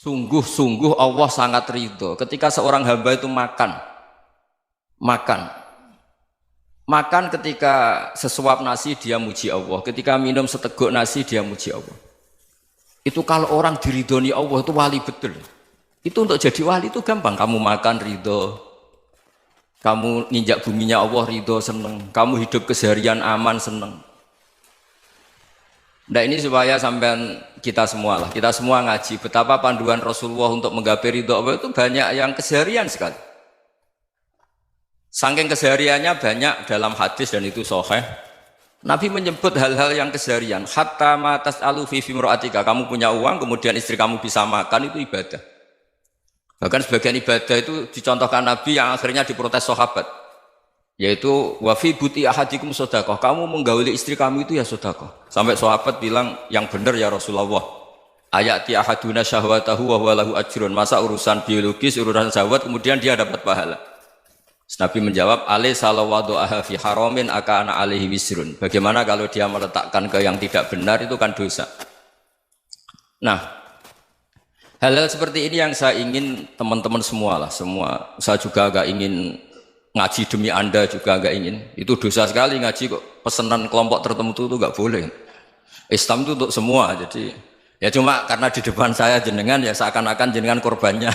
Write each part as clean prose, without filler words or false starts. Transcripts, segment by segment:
Sungguh-sungguh Allah sangat ridho ketika seorang hamba itu makan makan ketika sesuap nasi dia muji Allah, ketika minum seteguk nasi dia muji Allah. Itu kalau orang diridhoni Allah itu wali betul. Itu untuk jadi wali itu gampang, kamu makan ridho, kamu nginjak buminya Allah ridho seneng, kamu hidup keseharian aman seneng. Nah ini supaya sampean kita semua ngaji betapa panduan Rasulullah untuk menggapai ridho Allah itu banyak yang keseharian sekali. Saking kesehariannya banyak dalam hadis dan itu sahih. Nabi menyebut hal-hal yang keseharian. Hatta ma tas'alu fi imra'atika, kamu punya uang kemudian istri kamu bisa makan itu ibadah. Bahkan sebagian ibadah itu dicontohkan Nabi yang akhirnya diprotes sahabat. Yaitu wa fi buti ahadikum sedekah, kamu menggauli istri kamu itu ya sedekah. Sampai sahabat bilang yang benar ya Rasulullah. Ayati ahaduna syahwatahu wa huwa lahu ajrun. Masa urusan biologis, urusan syahwat kemudian dia dapat pahala. Nabi menjawab, alai salawadu aha fi haramin akana alaihi wisrun. Bagaimana kalau dia meletakkan ke yang tidak benar itu kan dosa. Nah, hal-hal seperti ini yang saya ingin teman-teman semua. Saya juga agak ingin ngaji demi Anda juga agak ingin. Itu dosa sekali ngaji kok pesanan kelompok tertentu itu enggak boleh. Islam itu untuk semua. Jadi ya cuma karena di depan saya jenengan ya seakan-akan jenengan korbannya.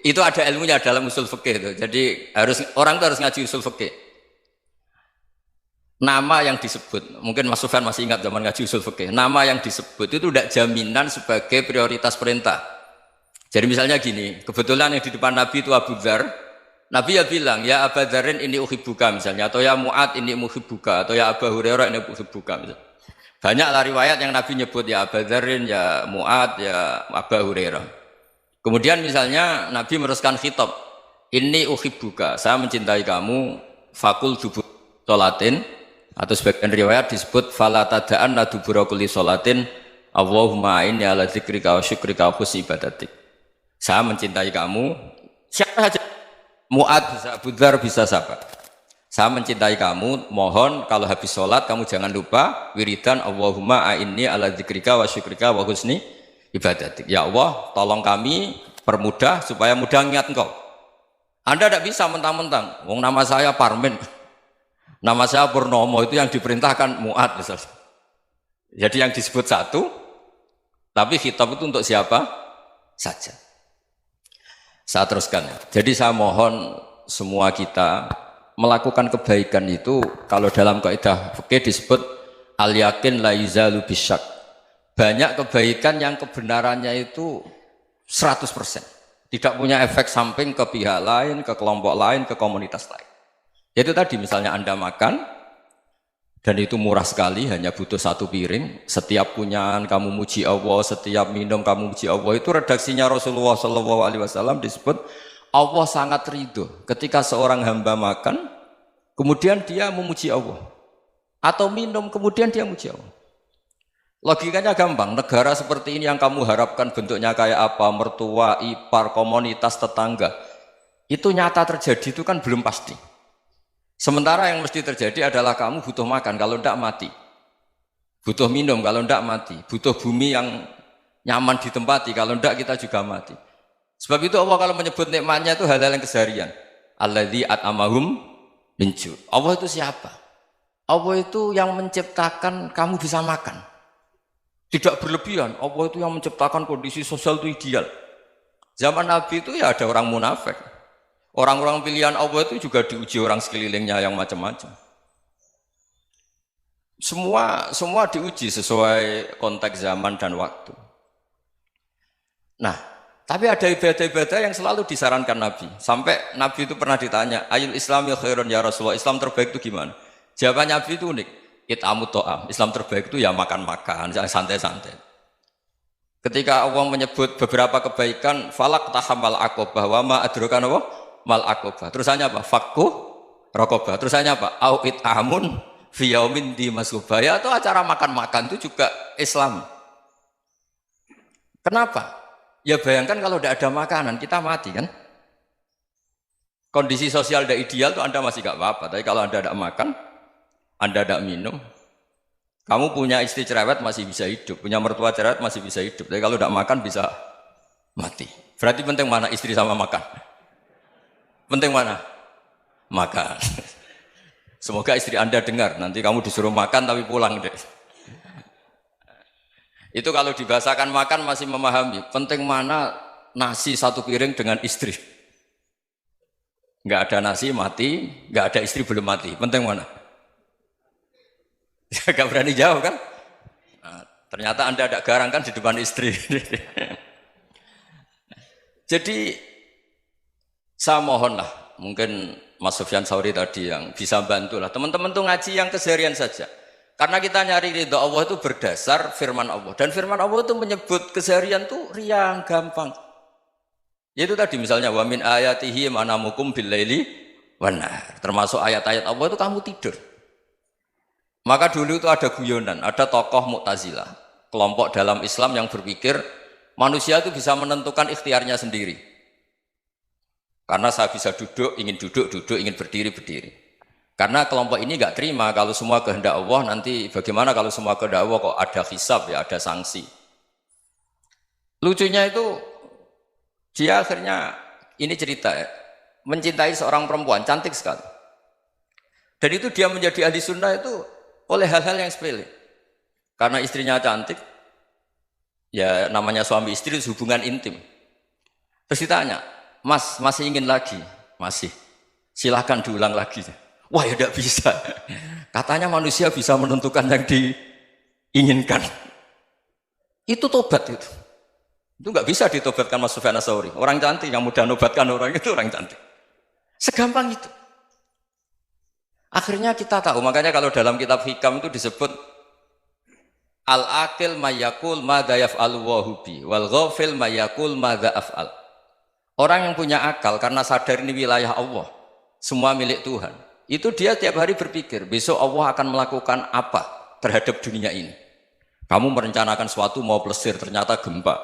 Itu ada ilmunya dalam usul fikih itu. Jadi orang itu harus ngaji usul fikih. Nama yang disebut, mungkin Mas Sufyan masih ingat zaman ngaji usul fikih. Nama yang disebut itu tidak jaminan sebagai prioritas perintah. Jadi misalnya gini, kebetulan yang di depan Nabi itu Abu Dzar. Nabi ya bilang, ya Abu Dzarin ini uhibbuka misalnya, atau ya Mu'ad ini uhibbuka, atau ya Abu Hurairah ini uhibbuka misalnya. Banyaklah riwayat yang Nabi nyebut ya Abu Dzarin, ya Mu'ad, ya Abu Hurairah. Kemudian misalnya Nabi meneruskan khitab, ini uhibbuka, saya mencintai kamu, fakul dubur sholatin, atau sebagian riwayat disebut fala tada'anna dubura kulli sholatin, Allahumma inni ala dzikrika wa syukrika wa husni ibadatik. Saya mencintai kamu, siapa saja, Mu'ad bisa, Abu Dzar bisa siapa. Saya mencintai kamu, mohon kalau habis sholat kamu jangan lupa wiridan Allahumma inni ala dzikrika wa syukrika wa husni ibadatik. Ya Allah, tolong kami permudah supaya mudah ingat Engkau. Anda tidak bisa mentang-mentang, wong nama saya Parmin, nama saya Purnomo, itu yang diperintahkan Mu'ad misalnya. Jadi yang disebut satu, tapi khitab itu untuk siapa saja. Saya teruskan ya. Jadi saya mohon semua kita melakukan kebaikan itu, kalau dalam kaidah fikih disebut al-yakin la yuzalu bisyak. Banyak kebaikan yang kebenarannya itu 100%. Tidak punya efek samping ke pihak lain, ke kelompok lain, ke komunitas lain. Itu tadi misalnya Anda makan, dan itu murah sekali, hanya butuh satu piring. Setiap punyaan kamu muji Allah, setiap minum kamu muji Allah. Itu redaksinya Rasulullah SAW disebut, Allah sangat ridho ketika seorang hamba makan, kemudian dia memuji Allah. Atau minum, kemudian dia muji Allah. Logikanya gampang, negara seperti ini yang kamu harapkan bentuknya kayak apa, mertua, ipar, komunitas, tetangga, itu nyata terjadi itu kan belum pasti. Sementara yang mesti terjadi adalah kamu butuh makan, kalau tidak mati. Butuh minum, kalau tidak mati. Butuh bumi yang nyaman ditempati, kalau tidak kita juga mati. Sebab itu Allah kalau menyebut nikmatnya itu hal-hal yang keseharian. Alladzi at'amahum min ju'. Allah itu siapa? Allah itu yang menciptakan kamu bisa makan. Tidak berlebihan, Allah itu yang menciptakan kondisi sosial itu ideal. Zaman Nabi itu ya ada orang munafik. Orang-orang pilihan Allah itu juga diuji orang sekelilingnya yang macam-macam. Semua diuji sesuai konteks zaman dan waktu. Nah, tapi ada ibadah-ibadah yang selalu disarankan Nabi. Sampai Nabi itu pernah ditanya, ayul islami khairun ya Rasulullah, Islam terbaik itu gimana? Jawaban Nabi itu unik. It'amut to'am, Islam terbaik itu ya makan-makan, santai-santai. Ketika Allah menyebut beberapa kebaikan, falak tahamal aqobah, wa ma adrokan apa? Mal aqobah. Terusannya apa? Fakku rokobah. Terusannya apa? Au it'amun fi yaumin di masubah. Ya itu acara makan-makan itu juga Islam. Kenapa? Ya bayangkan kalau tidak ada makanan, kita mati kan? Kondisi sosial tidak ideal itu Anda masih gak apa-apa, tapi kalau Anda tidak makan, Anda tidak minum, Kamu punya istri cerewet masih bisa hidup, punya mertua cerewet masih bisa hidup. Tapi kalau tidak makan bisa mati. Berarti penting mana istri sama makan? Penting mana? Makan. Semoga istri Anda dengar, nanti kamu disuruh makan tapi pulang deh. Itu kalau dibahasakan makan masih memahami. Penting mana nasi satu piring dengan istri. Nggak ada nasi mati, nggak ada istri belum mati. Penting mana? Gak berani jawab kan? Nah, ternyata Anda ada garang kan di depan istri. Jadi saya mohonlah, mungkin Mas Sufyan Sauri tadi yang bisa bantulah. Teman-teman tuh ngaji yang keseharian saja. Karena kita nyari ridha Allah itu berdasar firman Allah. Dan firman Allah itu menyebut keseharian tuh riang, gampang. Yaitu tadi misalnya wa min ayatihi manamukum billaili wan nahar. Termasuk ayat-ayat Allah itu kamu tidur. Maka dulu itu ada guyonan, ada tokoh Mu'tazilah, kelompok dalam Islam yang berpikir manusia itu bisa menentukan ikhtiarnya sendiri. Karena saya bisa duduk, duduk, ingin berdiri, berdiri. Karena kelompok ini nggak terima kalau semua kehendak Allah, nanti bagaimana kalau semua kehendak Allah kok ada hisab ya, ada sanksi. Lucunya itu dia akhirnya, ini cerita ya, mencintai seorang perempuan, cantik sekali. Dan itu dia menjadi ahli sunnah itu oleh hal-hal yang sepele. Karena istrinya cantik, ya namanya suami istri itu hubungan intim. Terus ditanya, Mas, masih ingin lagi? Masih. Silahkan diulang lagi. Wah ya tidak bisa. Katanya manusia bisa menentukan yang diinginkan. Itu tobat itu. Itu nggak bisa ditobatkan Mas Sufyan Ats-Tsauri. Orang cantik yang mudah nobatkan orang itu orang cantik. Segampang itu. Akhirnya kita tahu, makanya kalau dalam kitab Hikam itu disebut al-aqil mayyakul madza yaf'alu wa hubi wal ghafil mayyakul madza af'al. Orang yang punya akal karena sadar ini wilayah Allah, semua milik Tuhan. Itu dia tiap hari berpikir, besok Allah akan melakukan apa terhadap dunia ini. Kamu merencanakan suatu mau plesir, ternyata gempa.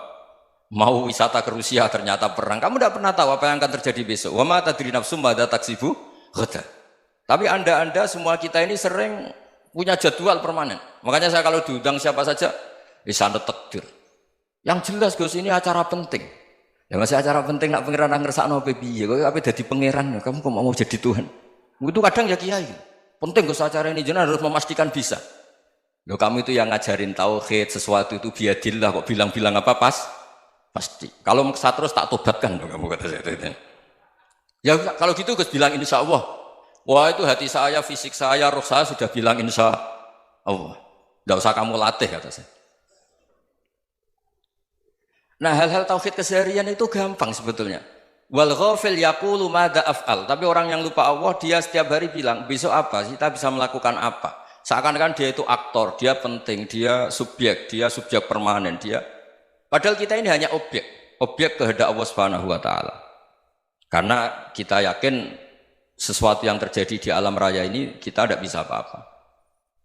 Mau wisata ke Rusia, ternyata perang. Kamu tidak pernah tahu apa yang akan terjadi besok. Wa ma tadri nafsum madza taksibu ghadan. Tapi anda semua kita ini sering punya jadwal permanen. Makanya saya kalau diundang siapa saja, bisa takdir. Yang jelas Gus ini acara penting. Ya masih acara penting nak pangeran ngersakno piye? Kok ape dadi pangeran? Kamu kok mau jadi Tuhan? Itu kadang ya kiai. Penting Gus acara ini jenengan harus memastikan bisa. Loh kamu itu yang ngajarin tauhid, sesuatu itu biadillah kok bilang-bilang apa pasti. Kalau maksa terus tak tobatkan loh kamu kata saya. Ya kalau gitu Gus bilang insya Allah. Wah itu hati saya, fisik saya, roh saya sudah bilang insya Allah. Tidak usah kamu latih kata saya. Nah hal-hal tauhid keseharian itu gampang sebetulnya. Wal ghafil yaqulu madza af'al. Tapi orang yang lupa Allah dia setiap hari bilang besok apa? Kita bisa melakukan apa? Seakan-akan dia itu aktor, dia penting, dia subjek permanen, dia. Padahal kita ini hanya objek kehendak Allah Subhanahu wa taala. Karena kita yakin sesuatu yang terjadi di alam raya ini kita tidak bisa apa-apa.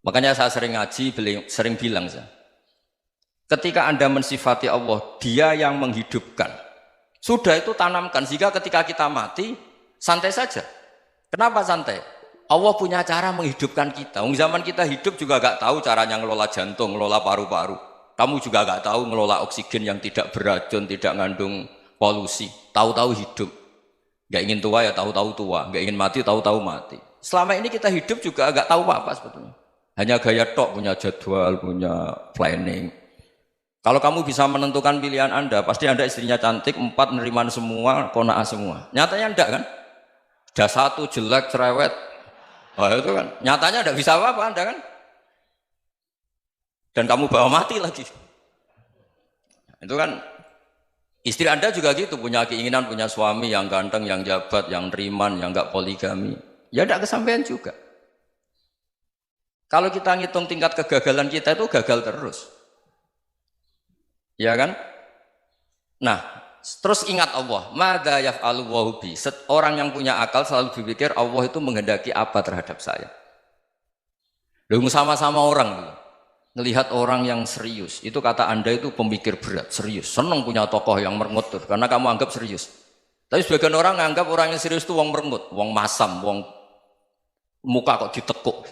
Makanya saya sering ngaji, sering bilang saya, ketika Anda mensifati Allah, Dia yang menghidupkan. Sudah itu tanamkan sehingga ketika kita mati santai saja. Kenapa santai? Allah punya cara menghidupkan kita. Zaman kita hidup juga gak tahu caranya ngelola jantung, ngelola paru-paru. Kamu juga gak tahu ngelola oksigen yang tidak beracun, tidak ngandung polusi. Tahu-tahu hidup. Gak ingin tua ya tahu-tahu tua, gak ingin mati tahu-tahu mati. Selama ini kita hidup juga gak tahu apa-apa sebetulnya. Hanya gaya tok, punya jadwal, punya planning. Kalau kamu bisa menentukan pilihan Anda, pasti Anda istrinya cantik, 4 neriman semua, kona'ah semua. Nyatanya enggak kan? Ada 1 jelek, cerewet. Oh itu kan, nyatanya enggak bisa apa-apa Anda kan? Dan kamu bawa mati lagi. Itu kan, istri Anda juga gitu, punya keinginan, punya suami yang ganteng, yang jabat, yang neriman, yang enggak poligami. Ya enggak kesampaian juga. Kalau kita ngitung tingkat kegagalan kita itu gagal terus. Ya kan? Nah, terus ingat Allah, madza yaf'alu wa bi. Orang yang punya akal selalu berpikir Allah itu menghendaki apa terhadap saya. Lalu sama-sama orang melihat orang yang serius, itu kata Anda itu pemikir berat, serius. Senang punya tokoh yang merengut karena kamu anggap serius. Tapi sebagian orang anggap orang yang serius itu wong merengut, wong masam, wong muka kok ditekuk.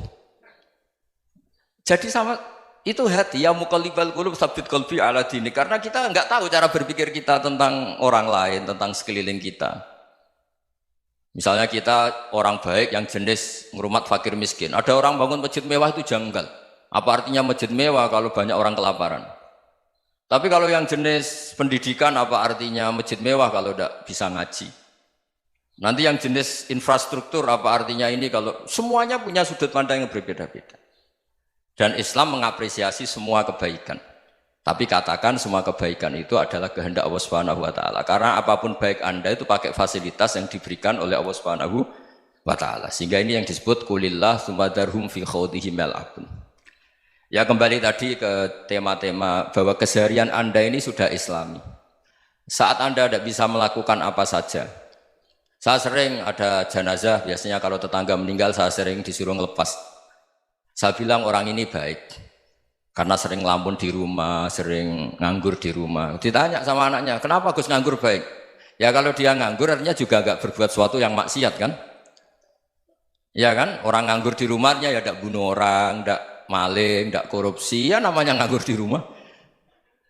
Jadi sama Itu hati, ya muqallibal qulub tsabbit qalbi ala dini. Karena kita nggak tahu cara berpikir kita tentang orang lain, tentang sekeliling kita. Misalnya kita orang baik yang jenis ngrumat fakir miskin. Ada orang bangun masjid mewah itu janggal. Apa artinya masjid mewah kalau banyak orang kelaparan? Tapi kalau yang jenis pendidikan apa artinya masjid mewah kalau tidak bisa ngaji? Nanti yang jenis infrastruktur apa artinya ini kalau semuanya punya sudut pandang yang berbeda-beda. Dan Islam mengapresiasi semua kebaikan. Tapi katakan semua kebaikan itu adalah kehendak Allah Subhanahu wa taala. Karena apapun baik Anda itu pakai fasilitas yang diberikan oleh Allah Subhanahu wa taala. Sehingga ini yang disebut kulillah sumadarhum fi khawdihim yal'abun. Ya kembali tadi ke tema-tema bahwa keseharian Anda ini sudah Islami. Saat Anda tidak bisa melakukan apa saja. Saya sering ada jenazah, biasanya kalau tetangga meninggal saya sering disuruh ngelepas. Saya bilang orang ini baik karena sering ngelamun di rumah, sering nganggur di rumah. Ditanya sama anaknya, kenapa Gus nganggur baik? Ya kalau dia nganggur artinya juga agak berbuat sesuatu yang maksiat kan? Ya kan? Orang nganggur di rumahnya ya tidak bunuh orang, tidak maling, tidak korupsi, ya namanya nganggur di rumah.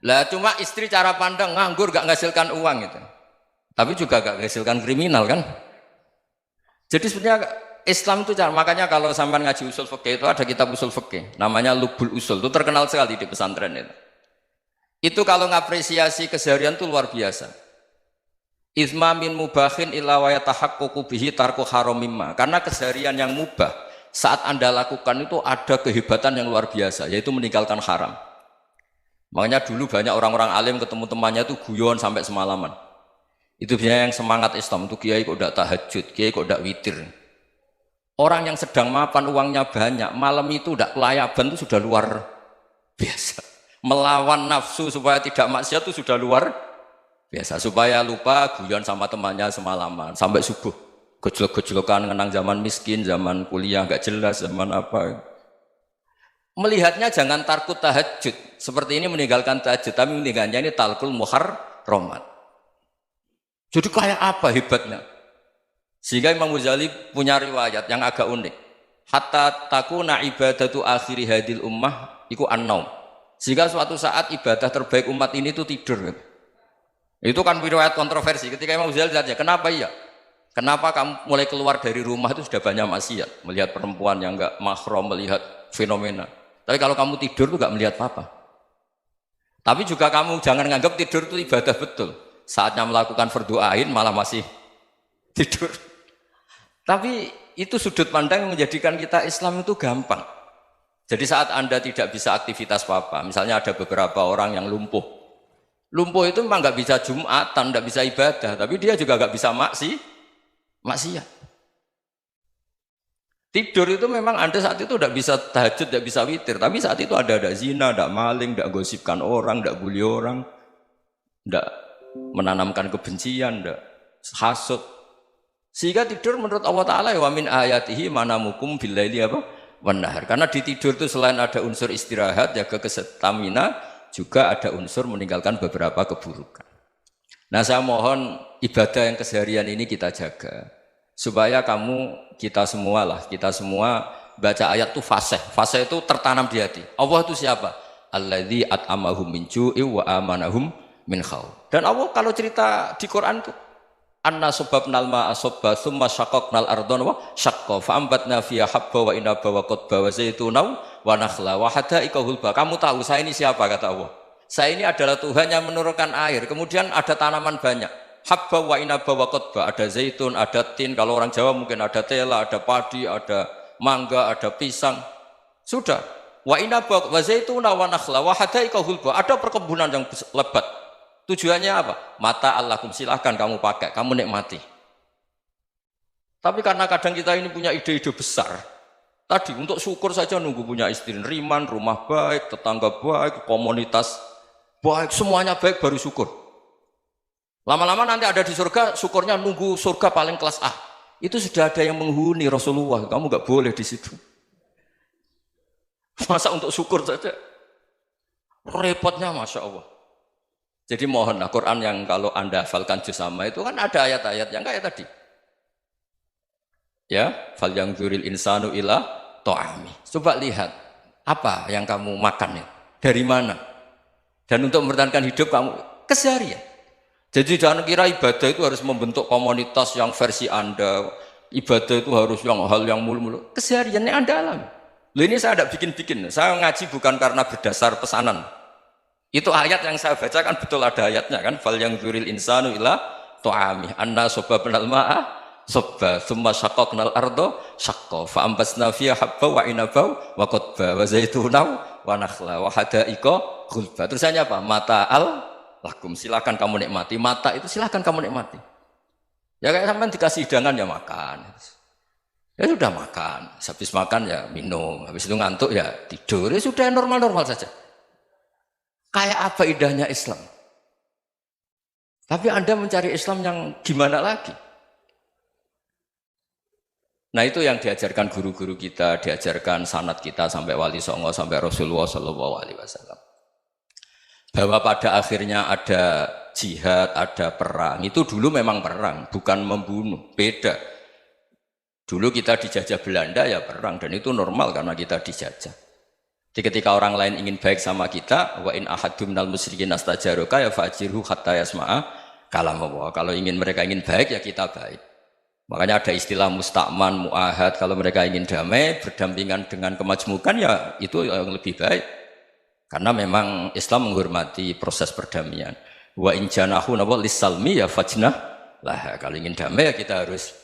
Lah cuma istri cara pandang nganggur gak menghasilkan uang gitu. Tapi juga gak menghasilkan kriminal kan? Jadi sebenarnya Islam itu makanya kalau sampai ngaji usul fikih itu ada kitab usul fikih namanya Lubul Usul, itu terkenal sekali di pesantren itu. Itu kalau ngapresiasi keseharian itu luar biasa. Izma min mubahin illa wa yatahaqqaqu bihi tarku haramimma. Karena keseharian yang mubah saat Anda lakukan itu ada kehebatan yang luar biasa, yaitu meninggalkan haram. Makanya dulu banyak orang-orang alim ketemu temannya itu guyon sampai semalaman. Itu biasanya yang semangat Islam itu kiai kok tidak tahajud, kiai kok tidak witir. Orang yang sedang mapan uangnya banyak, malam itu tidak kelayaban itu sudah luar biasa. Melawan nafsu supaya tidak maksiat itu sudah luar biasa. Supaya lupa guyon sama temannya semalaman sampai subuh. Gojlok-gojlokan ngenang zaman miskin, zaman kuliah nggak jelas, zaman apa. Melihatnya jangan tarkut tahajud. Seperti ini meninggalkan tahajud, tapi meninggalkannya ini talkul muharramat. Jadi kayak apa hebatnya? Sehingga Imam Ghazali punya riwayat yang agak unik. Hatta takuna ibadatu akhiri hadil ummah iku an-naum. Sehingga suatu saat ibadah terbaik umat ini itu tidur. Itu kan riwayat kontroversi. Ketika Imam Ghazali ditanya, kenapa iya? Kenapa kamu mulai keluar dari rumah itu sudah banyak maksiat? Melihat perempuan yang enggak mahram, melihat fenomena. Tapi kalau kamu tidur itu enggak melihat apa-apa. Tapi juga kamu jangan menganggap tidur itu ibadah betul. Saatnya melakukan fardu ain malah masih tidur. Tapi itu sudut pandang yang menjadikan kita Islam itu gampang. Jadi saat Anda tidak bisa aktivitas apa-apa, misalnya ada beberapa orang yang lumpuh. Lumpuh itu memang nggak bisa Jumatan, nggak bisa ibadah, tapi dia juga nggak bisa maksiat. Tidur itu memang Anda saat itu tidak bisa tahajud, tidak bisa witir, tapi saat itu ada zina, ada maling, tidak gosipkan orang, tidak bully orang, tidak menanamkan kebencian, tidak hasud. Sehingga tidur menurut Allah Ta'ala wa min ayatihi manamukum billaili apa? Wan-nahar. Karena di tidur itu selain ada unsur istirahat, jaga kestamina, juga ada unsur meninggalkan beberapa keburukan. Nah saya mohon ibadah yang keseharian ini kita jaga. Supaya kita semua baca ayat itu fasih. Fasih itu tertanam di hati. Allah itu siapa? Alladzi at'amahum min ju'i wa amanahum min khauf. Dan Allah kalau cerita di Quran itu anna subabnal ma'a subba thumma syaqaqnal ardhan wa syaqqa fa ambatna fiha habba wa inaba wa qadba wa zaituna wa nakhla wa hadaika hulba. Kamu tahu saya ini siapa, kata Allah. Saya ini adalah Tuhan yang menurunkan air, kemudian ada tanaman banyak. Habba wa inaba wa qadba, ada zaitun, ada tin, kalau orang Jawa mungkin ada tela, ada padi, ada mangga, ada pisang. Sudah. Wa inaba wa zaituna wa nakhla wa hadaika hulba. Ada perkebunan yang lebat. Tujuannya apa? Mata Allahkum, silahkan kamu pakai, kamu nikmati. Tapi karena kadang kita ini punya ide-ide besar. Tadi untuk syukur saja nunggu punya istri riman, rumah baik, tetangga baik, komunitas baik, semuanya baik baru syukur. Lama-lama nanti ada di surga, syukurnya nunggu surga paling kelas A. Itu sudah ada yang menghuni Rasulullah, kamu nggak boleh di situ. Masa untuk syukur saja? Repotnya Masya Allah. Jadi mohonlah Quran yang kalau Anda hafalkan juz sama itu kan ada ayat-ayat yang kayak tadi. Ya, fal yang dzuril insanu ila ta'ami. Coba lihat. Apa yang kamu makan ya? Dari mana? Dan untuk mempertahankan hidup kamu keseharian. Jadi jangan kira ibadah itu harus membentuk komunitas yang versi Anda. Ibadah itu harus yang hal yang mulu-mulu. Kesehariannya Anda alami. Loh ini saya tidak bikin-bikin. Saya ngaji bukan karena berdasar pesanan. Itu ayat yang saya baca kan betul ada ayatnya kan. Fal yang dzuril insanu ila tu'ami. Anna sobabnal ma'a sobba. Thumma syaqaqnal ardo syaqqa. Fa'ambasna fiha habba wa inabau wa qodba. Wa zaitunaw wa nakhla wa hadaika gulba. Terusannya apa? Mata'al lakum. Silakan kamu nikmati. Mata itu silakan kamu nikmati. Ya kayak sampai dikasih hidangan ya makan. Ya sudah makan. Habis makan ya minum. Habis itu ngantuk ya tidur. Ya sudah normal-normal saja. Kayak apa indahnya Islam. Tapi Anda mencari Islam yang gimana lagi? Nah itu yang diajarkan guru-guru kita, diajarkan sanad kita sampai Wali Songo, sampai Rasulullah SAW. Bahwa pada akhirnya ada jihad, ada perang. Itu dulu memang perang, bukan membunuh. Beda. Dulu kita dijajah Belanda ya perang, dan itu normal karena kita dijajah. Jadi ketika orang lain ingin baik sama kita, wa in ahadum minal musyrikin astajaruka ya fajirhu hatta yasma'a kalam Allah. Kalau mereka ingin baik ya kita baik. Makanya ada istilah musta'man, mu'ahad. Kalau mereka ingin damai, berdampingan dengan kemajmukan ya itu yang lebih baik. Karena memang Islam menghormati proses perdamaian. Wa in janahu lis-salmi ya fajnah lah. Kalau ingin damai ya kita harus